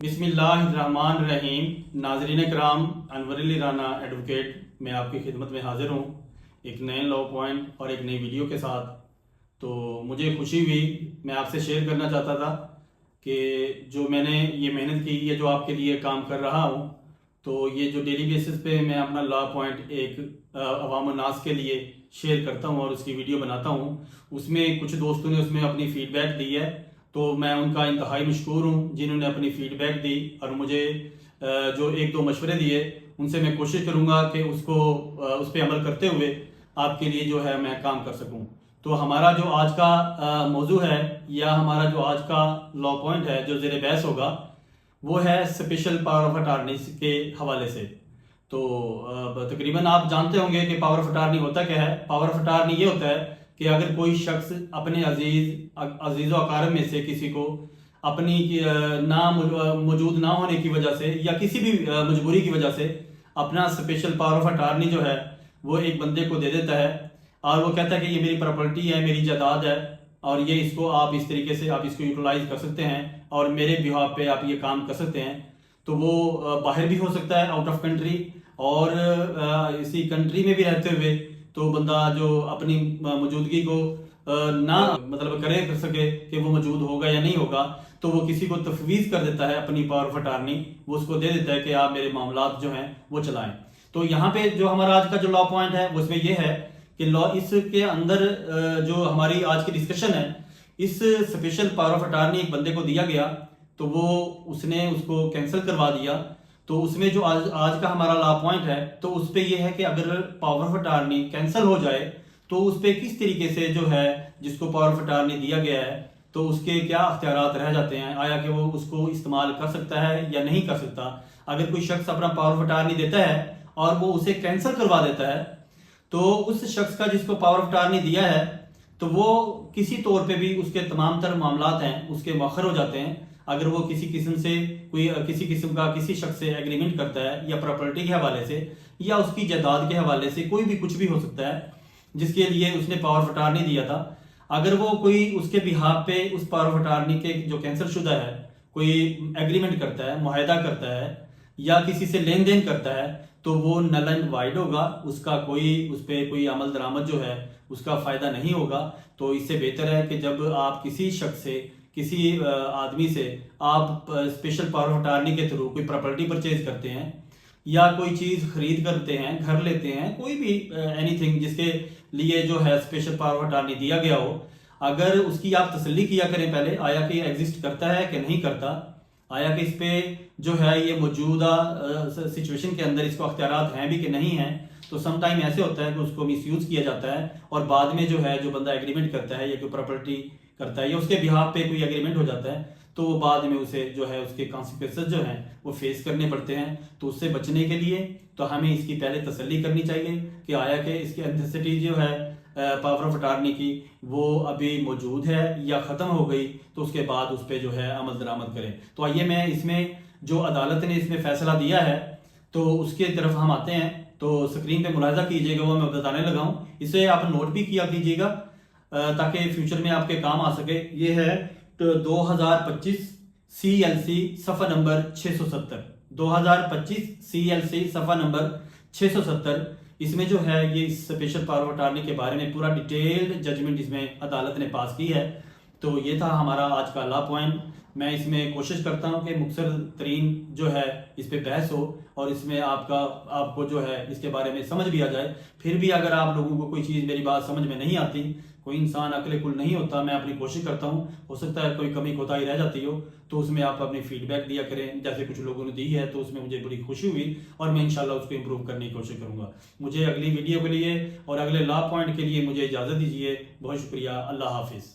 بسم اللہ الرحمن الرحیم۔ ناظرین کرام، انور علی رانا ایڈوکیٹ میں آپ کی خدمت میں حاضر ہوں ایک نئے لا پوائنٹ اور ایک نئی ویڈیو کے ساتھ۔ تو مجھے خوشی ہوئی، میں آپ سے شیئر کرنا چاہتا تھا کہ جو میں نے یہ محنت کی ہے، جو آپ کے لیے کام کر رہا ہوں، تو یہ جو ڈیلی بیسس پہ میں اپنا لا پوائنٹ ایک عوام الناس کے لیے شیئر کرتا ہوں اور اس کی ویڈیو بناتا ہوں، اس میں کچھ دوستوں نے اس میں اپنی فیڈ بیک دی ہے، تو میں ان کا انتہائی مشکور ہوں جنہوں نے اپنی فیڈ بیک دی اور مجھے جو ایک دو مشورے دیے، ان سے میں کوشش کروں گا کہ اس پہ عمل کرتے ہوئے آپ کے لیے جو ہے میں کام کر سکوں۔ تو ہمارا جو آج کا موضوع ہے یا ہمارا جو آج کا لا پوائنٹ ہے جو زیر بحث ہوگا، وہ ہے اسپیشل پاور آف اٹارنی کے حوالے سے۔ تو تقریباً آپ جانتے ہوں گے کہ پاور آف اٹارنی ہوتا کیا ہے۔ پاور آف اٹارنی یہ ہوتا ہے کہ اگر کوئی شخص اپنے عزیز و اقارب میں سے کسی کو اپنی موجود نہ ہونے کی وجہ سے یا کسی بھی مجبوری کی وجہ سے اپنا اسپیشل پاور آف اٹارنی جو ہے وہ ایک بندے کو دے دیتا ہے، اور وہ کہتا ہے کہ یہ میری پراپرٹی ہے، میری جائیداد ہے، اور یہ اس کو آپ اس طریقے سے آپ اس کو یوٹیلائز کر سکتے ہیں اور میرے بہاف پہ آپ یہ کام کر سکتے ہیں۔ تو وہ باہر بھی ہو سکتا ہے، آؤٹ آف کنٹری، اور اسی کنٹری میں بھی رہتے ہوئے تو بندہ جو اپنی موجودگی کو نہ کر سکے کہ وہ موجود ہوگا یا نہیں ہوگا، تو وہ کسی کو تفویض کر دیتا ہے اپنی پاور آف اٹارنی، وہ اس کو دے دیتا ہے کہ آپ میرے معاملات جو ہیں وہ چلائیں۔ تو یہاں پہ جو ہمارا آج کا جو لا پوائنٹ ہے وہ اس میں یہ ہے کہ اس کے اندر جو ہماری آج کی ڈسکشن ہے، اس اسپیشل پاور آف اٹارنی ایک بندے کو دیا گیا تو وہ اس نے اس کو کینسل کروا دیا۔ تو اس میں جو آج کا ہمارا لا پوائنٹ ہے تو اس پہ یہ ہے کہ اگر پاور آف اٹارنی کینسل ہو جائے تو اس پہ کس طریقے سے جو ہے جس کو پاور آف اٹارنی دیا گیا ہے تو اس کے کیا اختیارات رہ جاتے ہیں، آیا کہ وہ اس کو استعمال کر سکتا ہے یا نہیں کر سکتا۔ اگر کوئی شخص اپنا پاور آف اٹارنی دیتا ہے اور وہ اسے کینسل کروا دیتا ہے تو اس شخص کا جس کو پاور آف اٹارنی دیا ہے تو وہ کسی طور پہ بھی اس کے تمام تر معاملات ہیں اس کے مؤخر ہو جاتے ہیں۔ اگر وہ کسی قسم کا کسی شخص سے ایگریمنٹ کرتا ہے یا پراپرٹی کے حوالے سے یا اس کی جائیداد کے حوالے سے، کوئی بھی کچھ بھی ہو سکتا ہے جس کے لیے اس نے پاور آف اٹارنی دیا تھا، اگر وہ کوئی اس کے بہاف پہ اس پاور آف اٹارنی کے جو کینسل شدہ ہے کوئی ایگریمنٹ کرتا ہے، معاہدہ کرتا ہے یا کسی سے لین دین کرتا ہے تو وہ نل اینڈ وائڈ ہوگا، اس پہ کوئی عمل درآمد جو ہے اس کا فائدہ نہیں ہوگا۔ تو اس سے بہتر ہے کہ جب آپ کسی شخص سے، کسی آدمی سے آپ اسپیشل پاور آف اٹارنی کے تھرو کوئی پراپرٹی پرچیز کرتے ہیں یا کوئی چیز خرید کرتے ہیں، گھر لیتے ہیں، کوئی بھی اینی تھنگ جس کے لیے جو ہے اسپیشل پاور آف اٹارنی دیا گیا ہو، اگر اس کی آپ تسلی کیا کریں پہلے، آیا کہ ایگزسٹ کرتا ہے کہ نہیں کرتا، آیا کہ اس پہ جو ہے یہ موجودہ سچویشن کے اندر اس کو اختیارات ہیں بھی کہ نہیں ہیں۔ تو سم ٹائم ایسے ہوتا ہے کہ اس کو مس یوز کیا جاتا ہے اور بعد میں جو ہے جو بندہ ایگریمنٹ کرتا ہے یا کوئی پراپرٹی کرتا ہے یا اس کے بہاف پہ کوئی ایگریمنٹ ہو جاتا ہے تو وہ بعد میں اسے جو ہے اس کے کانسیکوینسز جو ہیں وہ فیس کرنے پڑتے ہیں۔ تو اس سے بچنے کے لیے تو ہمیں اس کی پہلے تسلی کرنی چاہیے کہ آیا کہ اس کی انٹینسٹی جو ہے پاور آف اٹارنی کی وہ ابھی موجود ہے یا ختم ہو گئی، تو اس کے بعد اس پہ جو ہے عمل درآمد کریں۔ تو آئیے میں اس میں جو عدالت نے اس میں فیصلہ دیا ہے تو اس کی طرف ہم آتے ہیں۔ تو اسکرین پہ ملاحظہ کیجئے گا، وہ میں بتانے لگا ہوں، اسے آپ نوٹ بھی کیا کیجئے گا تاکہ فیوچر میں آپ کے کام آ سکے۔ یہ ہے 2025 CLC صفحہ نمبر 670، 2025 CLC صفحہ نمبر 670۔ اس میں جو ہے یہ اسپیشل پاور آف اٹارنی کے بارے میں پورا ڈیٹیلڈ ججمنٹ اس میں عدالت نے پاس کی ہے۔ تو یہ تھا ہمارا آج کا لا پوائنٹ۔ میں اس میں کوشش کرتا ہوں کہ مختصر ترین جو ہے اس پہ بحث ہو اور اس میں آپ کو جو ہے اس کے بارے میں سمجھ بھی آ جائے۔ پھر بھی اگر آپ لوگوں کو کوئی چیز میری بات سمجھ میں نہیں آتی، کوئی انسان عقل کل نہیں ہوتا، میں اپنی کوشش کرتا ہوں، ہو سکتا ہے کوئی کمی کوتاہی رہ جاتی ہو تو اس میں آپ اپنی فیڈ بیک دیا کریں، جیسے کچھ لوگوں نے دی ہے تو اس میں مجھے بڑی خوشی ہوئی اور میں انشاءاللہ اس کو امپروو کرنے کی کوشش کروں گا۔ مجھے اگلی ویڈیو کے لیے اور اگلے لا پوائنٹ کے لیے مجھے اجازت دیجیے۔ بہت شکریہ، اللہ حافظ۔